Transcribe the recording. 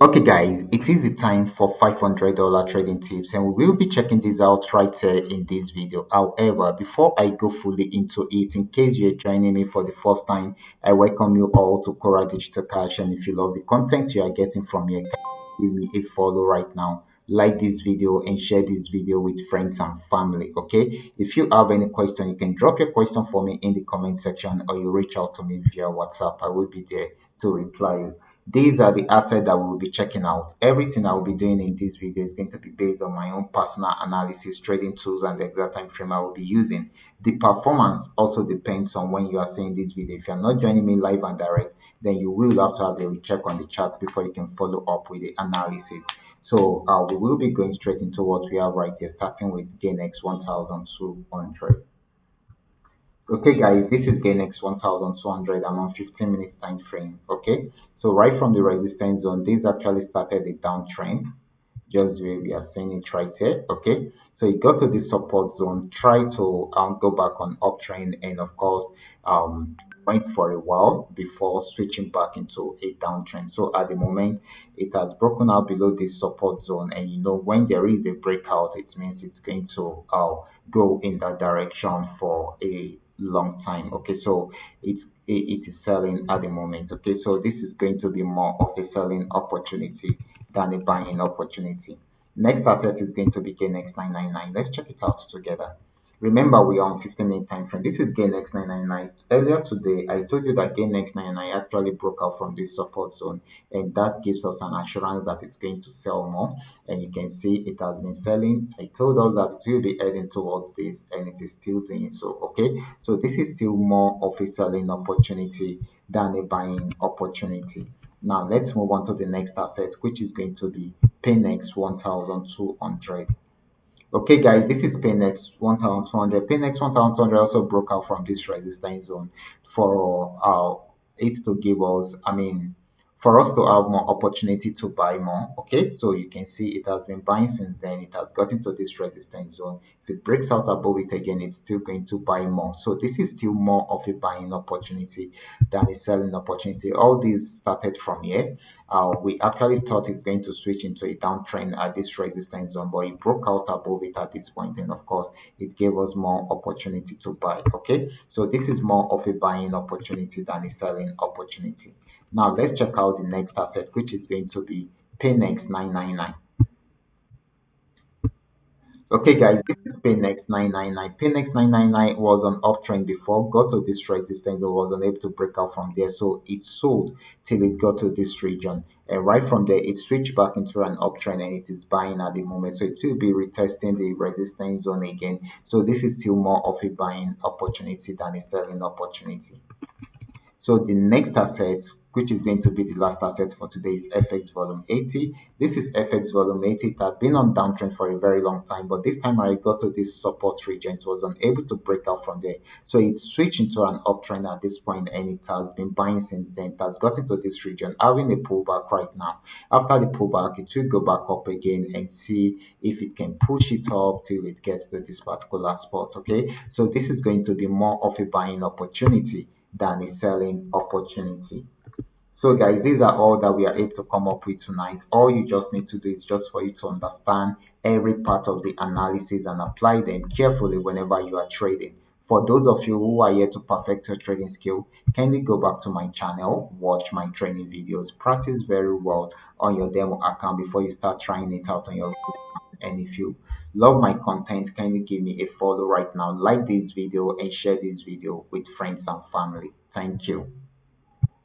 Okay, guys, it is the time for $500 trading tips, and we will be checking this out right here in this video. However, before I go fully into it, in case you're joining me for the first time, I welcome you all to Qora Digital Cash. And if you love the content you are getting from here, give me a follow right now. Like this video and share this video with friends and family. Okay, if you have any question, you can drop your question for me in the comment section, or you reach out to me via WhatsApp. I will be there to reply you. These are the assets that we will be checking out. Everything I will be doing in this video is going to be based on my own personal analysis, trading tools, and the exact time frame I will be using. The performance also depends on when you are seeing this video. If you're not joining me live and direct, then you will have to have a check on the chart before you can follow up with the analysis. So we will be going straight into what we have right here, starting with GainX 1200. Okay, guys, this is GainX 1200. I'm on 15 minutes time frame. Okay, so right from the resistance zone, this actually started a downtrend, just the way we are seeing it right here. Okay, so it got to the support zone, try to go back on uptrend, and of course, um, went for a while before switching back into a downtrend. So at the moment, it has broken out below this support zone, and when there is a breakout, it means it's going to go in that direction for a long time. Okay, so it is selling at the moment. Okay, so this is going to be more of a selling opportunity than a buying opportunity. Next asset is going to be GainX 999. Let's check it out together. Remember, we are on 15-minute time frame. This is GainX 999. Earlier today, I told you that GainX 999 actually broke out from this support zone, and that gives us an assurance that it's going to sell more. And you can see it has been selling. I told us that it will be heading towards this, and it is still doing so. Okay, so this is still more of a selling opportunity than a buying opportunity. Now let's move on to the next asset, which is going to be Paynex 1200. Okay, guys, this is Paynex 1200. Paynex 1200 also broke out from this resistance zone for it to give us, for us to have more opportunity to buy more. Okay, so you can see it has been buying since then. It has got into this resistance zone. If it breaks out above it again, it's still going to buy more. So this is still more of a buying opportunity than a selling opportunity. All these started from here. We actually thought it's going to switch into a downtrend at this resistance zone, but it broke out above it at this point, and of course, it gave us more opportunity to buy. Okay, so this is more of a buying opportunity than a selling opportunity. Now let's check out the next asset, which is going to be Paynex 999. Okay, guys, this is Paynex 999. Paynex 999 was on uptrend before, got to this resistance, and was unable to break out from there, so it sold till it got to this region. And right from there, it switched back into an uptrend, and it is buying at the moment. So it will be retesting the resistance zone again. So this is still more of a buying opportunity than a selling opportunity. So the next asset, which is going to be the last asset for today, is FX volume 80. This is FX volume 80. It had been on downtrend for a very long time, but this time I got to this support region. It was unable to break out from there. So it switched into an uptrend at this point, and it has been buying since then. It has got into this region, having a pullback right now. After the pullback, it will go back up again and see if it can push it up till it gets to this particular spot. Okay, so this is going to be more of a buying opportunity than a selling opportunity. So, guys, these are all that we are able to come up with tonight. All you just need to do is just for you to understand every part of the analysis and apply them carefully whenever you are trading. For those of you who are here to perfect your trading skill, kindly go back to my channel, watch my training videos, practice very well on your demo account before you start trying it out on your real account. And if you love my content, kindly give me a follow right now, like this video, and share this video with friends and family. Thank you.